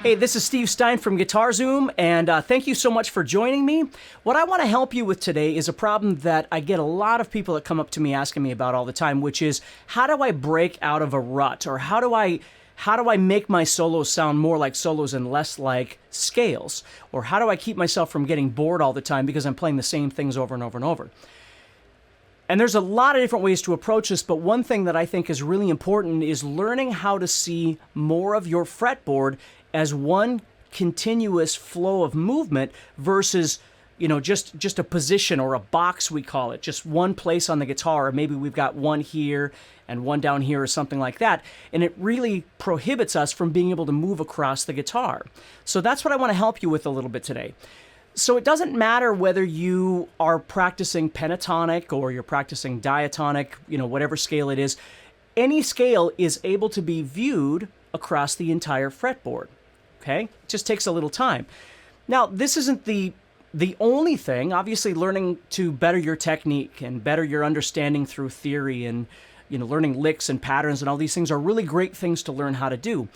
Hey, this is Steve Stine from guitarzoom, and thank you so much for joining me. What I want to help you with today is a problem that I get a lot of people that come up to me asking me about all the time, which is how do I break out of a rut, or how do I make my solos sound more like solos and less like scales, or how do I keep myself from getting bored all the time because I'm playing the same things over and over and over. And there's a lot of different ways to approach this, but one thing that I think is really important is learning how to see more of your fretboard as one continuous flow of movement versus, just a position or a box, we call it, just one place on the guitar, or maybe we've got one here and one down here or something like that, and it really prohibits us from being able to move across the guitar. So that's what I want to help you with a little bit today. So it doesn't matter whether you are practicing pentatonic or you're practicing diatonic, whatever scale it is. Any scale is able to be viewed across the entire fretboard. Okay? It just takes a little time. Now, this isn't the only thing. Obviously, learning to better your technique and better your understanding through theory and learning licks and patterns and all these things are really great things to learn how to do.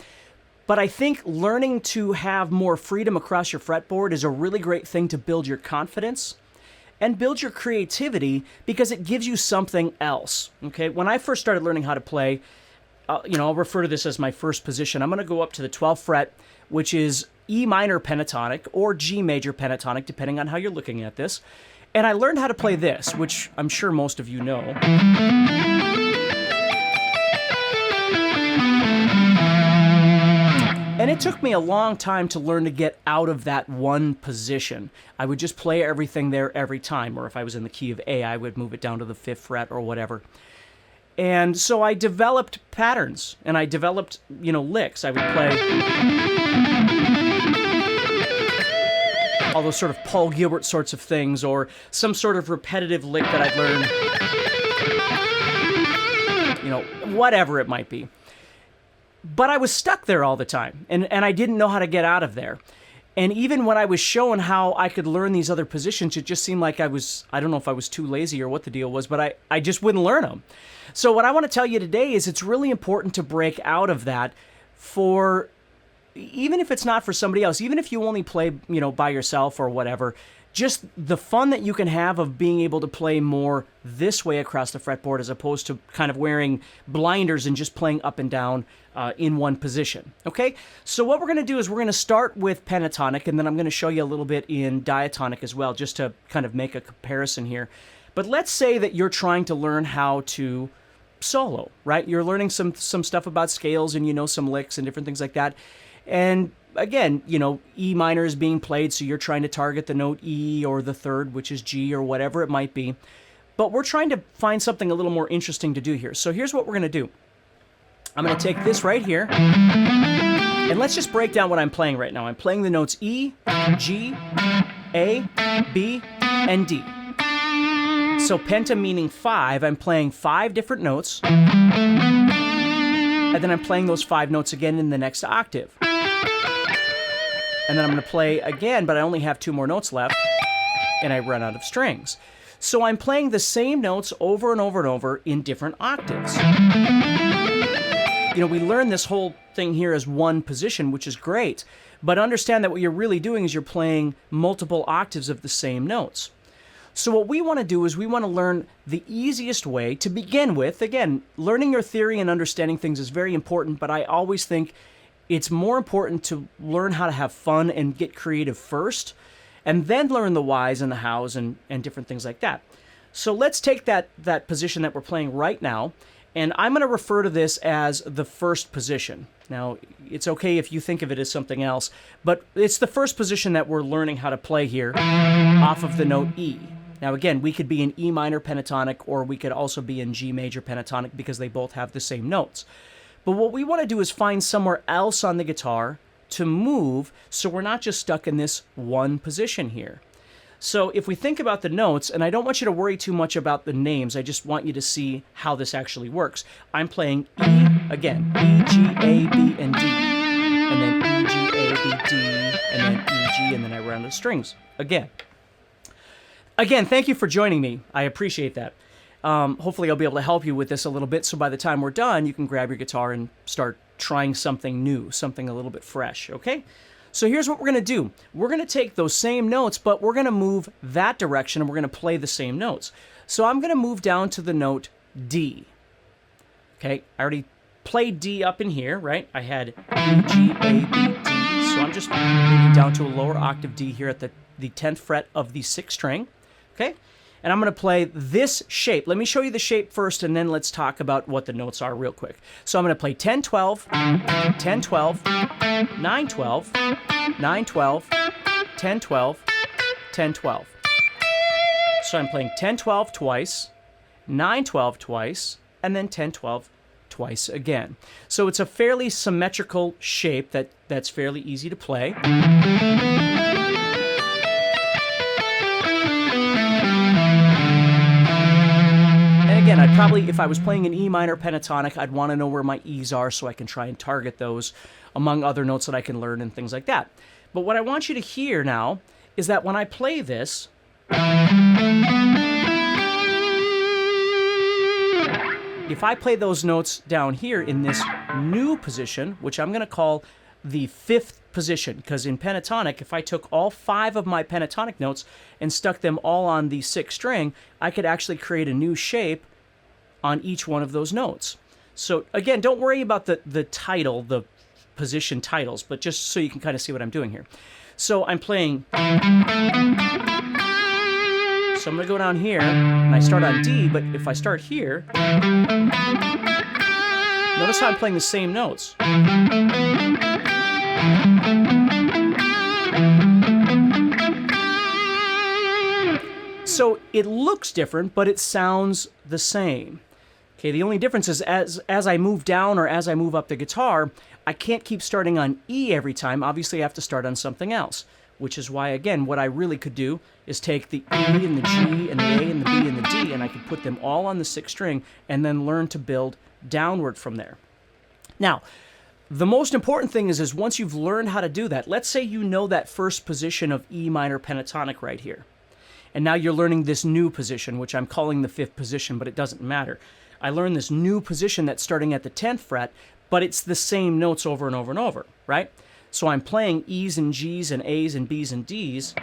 But I think learning to have more freedom across your fretboard is a really great thing to build your confidence and build your creativity because it gives you something else. Okay? When I first started learning how to play, I'll refer to this as my first position. I'm going to go up to the 12th fret, which is E minor pentatonic or G major pentatonic, depending on how you're looking at this. And I learned how to play this, which I'm sure most of you know. And it took me a long time to learn to get out of that one position. I would just play everything there every time, or if I was in the key of A, I would move it down to the 5th fret or whatever. And so I developed patterns, and I developed, licks. I would play all those sort of Paul Gilbert sorts of things, or some sort of repetitive lick that I'd learned, whatever it might be. But I was stuck there all the time, and I didn't know how to get out of there. And even when I was shown how I could learn these other positions, it just seemed like I don't know if I was too lazy or what the deal was, but I just wouldn't learn them. So what I want to tell you today is it's really important to break out of that for, even if it's not for somebody else, even if you only play, by yourself or whatever, just the fun that you can have of being able to play more this way across the fretboard as opposed to kind of wearing blinders and just playing up and down in one position. Okay? So what we're going to do is we're going to start with pentatonic, and then I'm going to show you a little bit in diatonic as well, just to kind of make a comparison here. But let's say that you're trying to learn how to solo, right? You're learning some stuff about scales and some licks and different things like that. And again, E minor is being played, so you're trying to target the note E or the 3rd, which is G or whatever it might be. But we're trying to find something a little more interesting to do here. So here's what we're going to do. I'm going to take this right here, and let's just break down what I'm playing right now. I'm playing the notes E, G, A, B, and D. So penta meaning 5, I'm playing 5 different notes, and then I'm playing those 5 notes again in the next octave. And then I'm going to play again, but I only have 2 more notes left, and I run out of strings. So I'm playing the same notes over and over and over in different octaves. We learn this whole thing here as one position, which is great, but understand that what you're really doing is you're playing multiple octaves of the same notes. So what we want to do is we want to learn the easiest way to begin with. Again, learning your theory and understanding things is very important, but I always think it's more important to learn how to have fun and get creative first, and then learn the whys and the hows and different things like that. So let's take that position that we're playing right now, and I'm going to refer to this as the first position. Now, it's okay if you think of it as something else, but it's the first position that we're learning how to play here off of the note E. Now, again, we could be in E minor pentatonic, or we could also be in G major pentatonic because they both have the same notes. But what we want to do is find somewhere else on the guitar to move so we're not just stuck in this one position here. So if we think about the notes, and I don't want you to worry too much about the names, I just want you to see how this actually works. I'm playing E, again, E, G, A, B, and D. And then E, G, A, B, D, and then E, G, and then I run the strings again. Again, thank you for joining me. I appreciate that. Hopefully I'll be able to help you with this a little bit, so by the time we're done, you can grab your guitar and start trying something new, something a little bit fresh, okay? So here's what we're going to do. We're going to take those same notes, but we're going to move that direction, and we're going to play the same notes. So I'm going to move down to the note D. Okay, I already played D up in here, right? I had E, G, A, B, D. So I'm just moving down to a lower octave D here at the 10th fret of the 6th string, okay? And I'm going to play this shape. Let me show you the shape first, and then let's talk about what the notes are real quick. So I'm going to play 10, 12, 10, 12, 9, 12, 9, 12, 10, 12, 10, 12. So I'm playing 10, 12 twice, 9, 12 twice, and then 10, 12 twice again. So it's a fairly symmetrical shape that's fairly easy to play. Again, I'd probably, if I was playing an E minor pentatonic, I'd want to know where my E's are so I can try and target those among other notes that I can learn and things like that. But what I want you to hear now is that when I play this, if I play those notes down here in this new position, which I'm going to call the 5th position, because in pentatonic, if I took all 5 of my pentatonic notes and stuck them all on the 6th string, I could actually create a new shape on each one of those notes. So again, don't worry about the title, the position titles, but just so you can kind of see what I'm doing here. So I'm playing, so I'm going to go down here, and I start on D, but if I start here, notice how I'm playing the same notes. So it looks different, but it sounds the same. Okay, the only difference is as I move down or as I move up the guitar, I can't keep starting on E every time. Obviously, I have to start on something else, which is why, again, what I really could do is take the E and the G and the A and the B and the D, and I could put them all on the 6th string and then learn to build downward from there. Now, the most important thing is once you've learned how to do that, let's say you know that first position of E minor pentatonic right here. And now you're learning this new position, which I'm calling the 5th position, but it doesn't matter. I learned this new position that's starting at the 10th fret, but it's the same notes over and over and over, right? So I'm playing E's and G's and A's and B's and D's.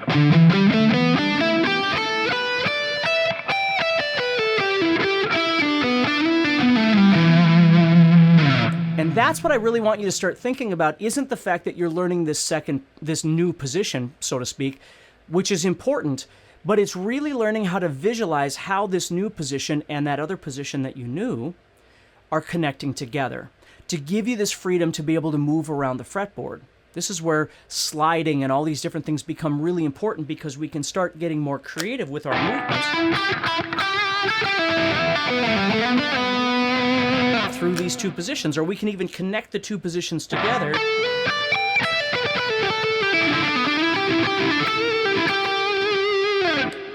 And that's what I really want you to start thinking about, isn't the fact that you're learning this new position, so to speak, which is important, but it's really learning how to visualize how this new position and that other position that you knew are connecting together to give you this freedom to be able to move around the fretboard. This is where sliding and all these different things become really important, because we can start getting more creative with our movements through these two positions, or we can even connect the two positions together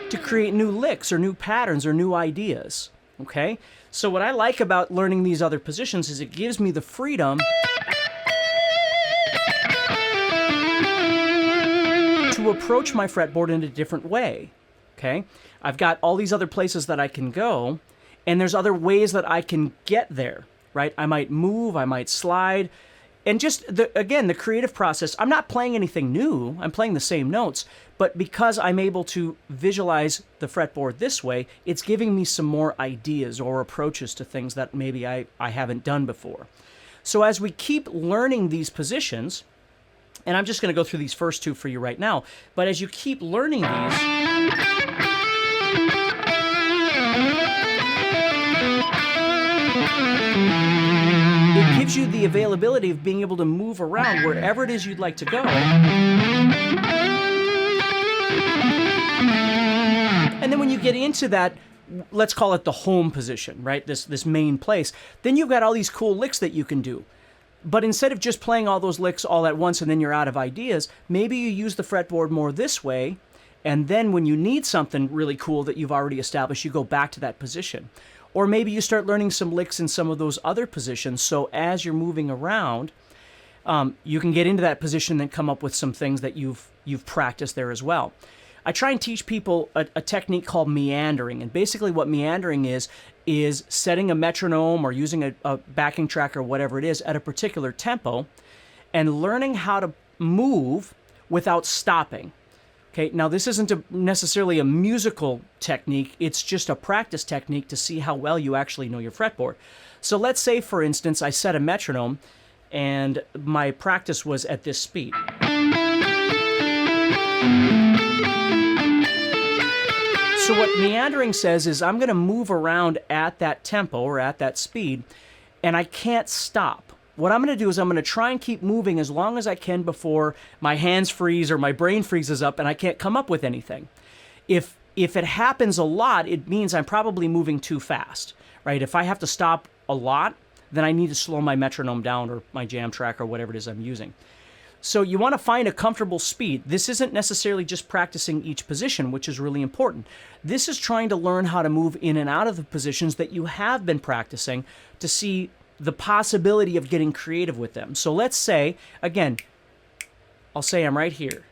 to create new licks or new patterns or new ideas, okay? So what I like about learning these other positions is it gives me the freedom to approach my fretboard in a different way, okay? I've got all these other places that I can go, and there's other ways that I can get there, right? I might move, I might slide, and just, again, the creative process. I'm not playing anything new. I'm playing the same notes, but because I'm able to visualize the fretboard this way, it's giving me some more ideas or approaches to things that maybe I haven't done before. So as we keep learning these positions, and I'm just going to go through these first two for you right now, but as you keep learning these, it gives you the availability of being able to move around wherever it is you'd like to go. And then when you get into that, let's call it the home position, right? This main place, then you've got all these cool licks that you can do. But instead of just playing all those licks all at once and then you're out of ideas, maybe you use the fretboard more this way, and then when you need something really cool that you've already established, you go back to that position. Or maybe you start learning some licks in some of those other positions, so as you're moving around, you can get into that position and come up with some things that you've practiced there as well. I try and teach people a technique called meandering, and basically what meandering is is setting a metronome or using a backing track or whatever it is at a particular tempo and learning how to move without stopping. Okay, now this isn't necessarily a musical technique, it's just a practice technique to see how well you actually know your fretboard. So let's say, for instance, I set a metronome and my practice was at this speed. So what meandering says is I'm going to move around at that tempo or at that speed, and I can't stop. What I'm going to do is I'm going to try and keep moving as long as I can before my hands freeze or my brain freezes up and I can't come up with anything. If it happens a lot, it means I'm probably moving too fast, right? If I have to stop a lot, then I need to slow my metronome down or my jam track or whatever it is I'm using. So you want to find a comfortable speed. This isn't necessarily just practicing each position, which is really important. This is trying to learn how to move in and out of the positions that you have been practicing to see the possibility of getting creative with them. So let's say, again, I'll say I'm right here.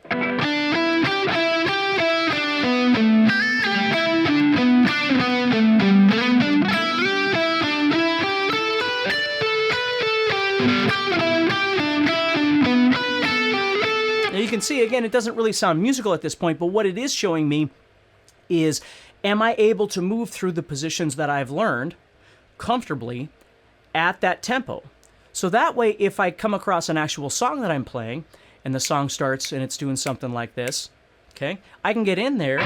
Now you can see, again, it doesn't really sound musical at this point, but what it is showing me is, am I able to move through the positions that I've learned comfortably at that tempo? So that way, if I come across an actual song that I'm playing, and the song starts and it's doing something like this, okay, I can get in there.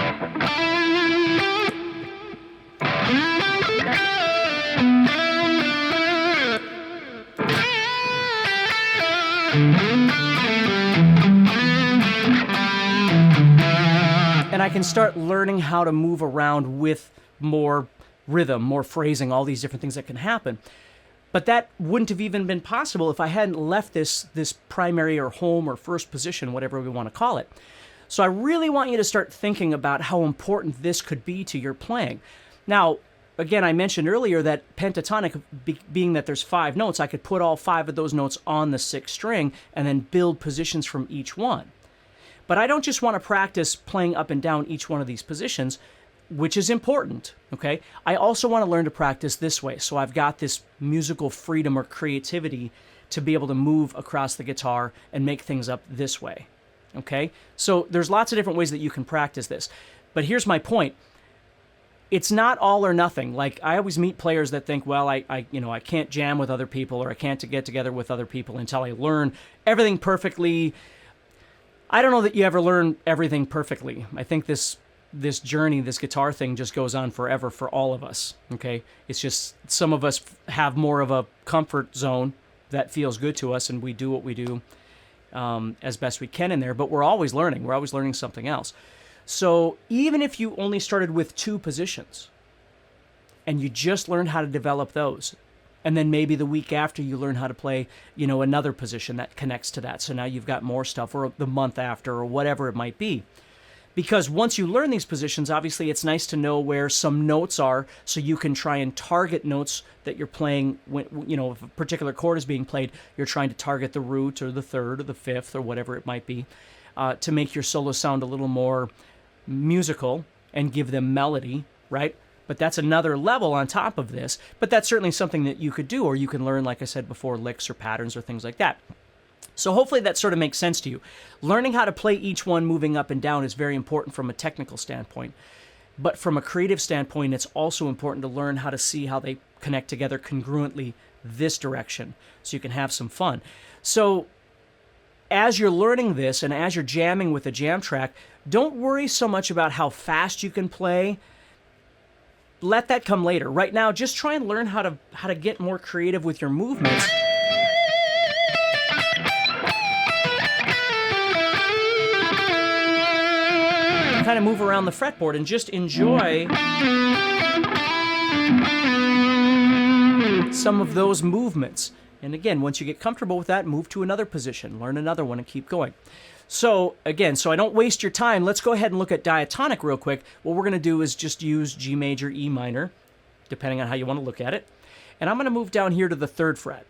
And I can start learning how to move around with more rhythm, more phrasing, all these different things that can happen. But that wouldn't have even been possible if I hadn't left this primary or home or first position, whatever we want to call it. So I really want you to start thinking about how important this could be to your playing. Now, again, I mentioned earlier that pentatonic, being that there's 5 notes, I could put all 5 of those notes on the 6th string and then build positions from each one. But I don't just want to practice playing up and down each one of these positions, which is important, okay? I also want to learn to practice this way. So I've got this musical freedom or creativity to be able to move across the guitar and make things up this way, okay? So there's lots of different ways that you can practice this. But here's my point. It's not all or nothing. Like, I always meet players that think, well, I can't jam with other people, or I can't get together with other people until I learn everything perfectly. I don't know that you ever learn everything perfectly. I think this journey, this guitar thing, just goes on forever for all of us, okay? It's just some of us have more of a comfort zone that feels good to us, and we do what we do as best we can in there, but we're always learning. We're always learning something else. So even if you only started with 2 positions and you just learned how to develop those, and then maybe the week after you learn how to play, another position that connects to that. So now you've got more stuff, or the month after, or whatever it might be. Because once you learn these positions, obviously it's nice to know where some notes are, so you can try and target notes that you're playing. When, if a particular chord is being played, you're trying to target the root or the 3rd or the 5th or whatever it might be, to make your solo sound a little more musical and give them melody, right? But that's another level on top of this. But that's certainly something that you could do, or you can learn, like I said before, licks or patterns or things like that. So hopefully that sort of makes sense to you. Learning how to play each one moving up and down is very important from a technical standpoint. But from a creative standpoint, it's also important to learn how to see how they connect together congruently this direction, so you can have some fun. So as you're learning this and as you're jamming with a jam track, don't worry so much about how fast you can play. Let that come later. Right now, just try and learn how to get more creative with your movements. Kind of move around the fretboard and just enjoy some of those movements. And again, once you get comfortable with that, move to another position, learn another one, and keep going. So again, so I don't waste your time, let's go ahead and look at diatonic real quick. What we're going to do is just use G major, E minor, depending on how you want to look at it. And I'm going to move down here to the 3rd fret.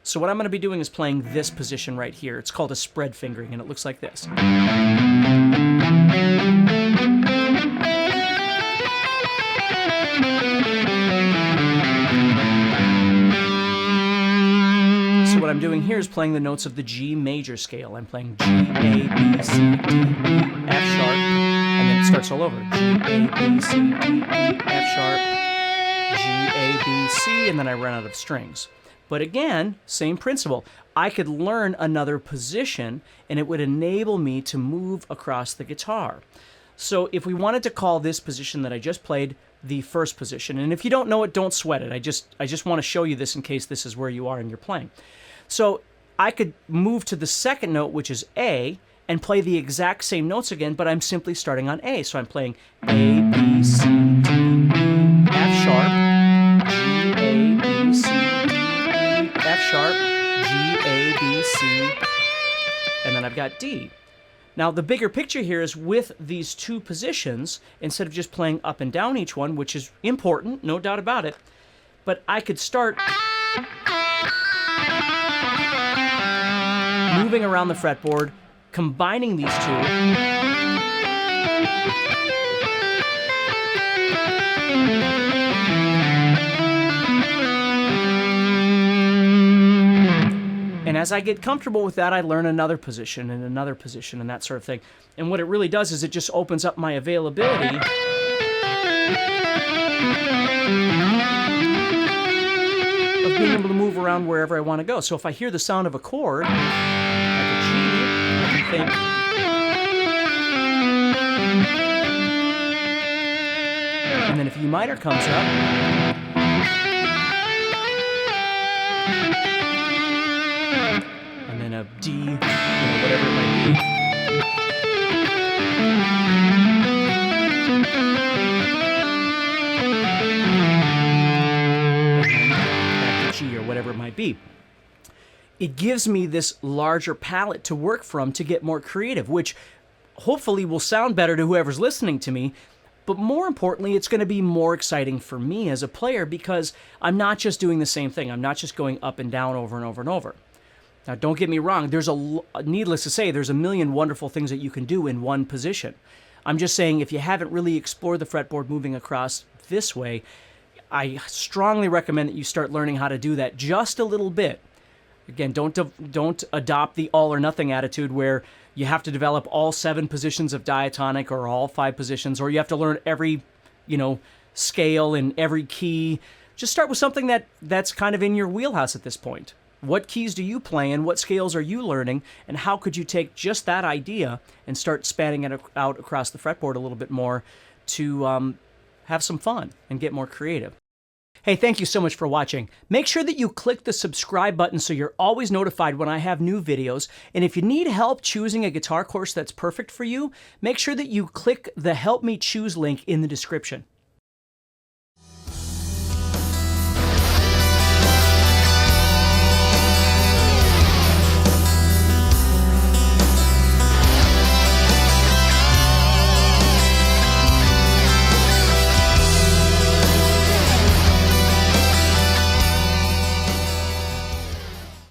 So what I'm going to be doing is playing this position right here. It's called a spread fingering, and it looks like this. I'm doing here is playing the notes of the G major scale. I'm playing G, A, B, C, D, E, F sharp, and then it starts all over. G, A, B, C, D, E, F sharp, G, A, B, C, and then I run out of strings. But again, same principle. I could learn another position, and it would enable me to move across the guitar. So if we wanted to call this position that I just played the first position, and if you don't know it, don't sweat it. I just want to show you this in case this is where you are in your playing. So I could move to the second note, which is A, and play the exact same notes again, but I'm simply starting on A. So I'm playing A, B, C, D, E, F sharp, G, A, B, C, D, E, F sharp, G, A, B, C, and then I've got D. Now, the bigger picture here is with these two positions, instead of just playing up and down each one, which is important, no doubt about it, but I could start moving around the fretboard, combining these two, and as I get comfortable with that, I learn another position and that sort of thing. And what it really does is it just opens up my availability of being able to move around wherever I want to go. So if I hear the sound of a chord, like a G, I can think, and then if E minor comes up, and then a D, whatever it might be. Back to G or whatever it might be. It gives me this larger palette to work from to get more creative, which hopefully will sound better to whoever's listening to me. But more importantly, it's going to be more exciting for me as a player because I'm not just doing the same thing. I'm not just going up and down over and over and over. Now, don't get me wrong. Needless to say, there's a million wonderful things that you can do in one position. I'm just saying if you haven't really explored the fretboard moving across this way, I strongly recommend that you start learning how to do that just a little bit. Again, don't adopt the all or nothing attitude where you have to develop all 7 positions of diatonic or all 5 positions, or you have to learn every, scale and every key. Just start with something that's kind of in your wheelhouse at this point. What keys do you play and what scales are you learning, and how could you take just that idea and start spanning it out across the fretboard a little bit more to have some fun and get more creative? Hey, thank you so much for watching. Make sure that you click the subscribe button so you're always notified when I have new videos. And if you need help choosing a guitar course that's perfect for you, make sure that you click the Help Me Choose link in the description.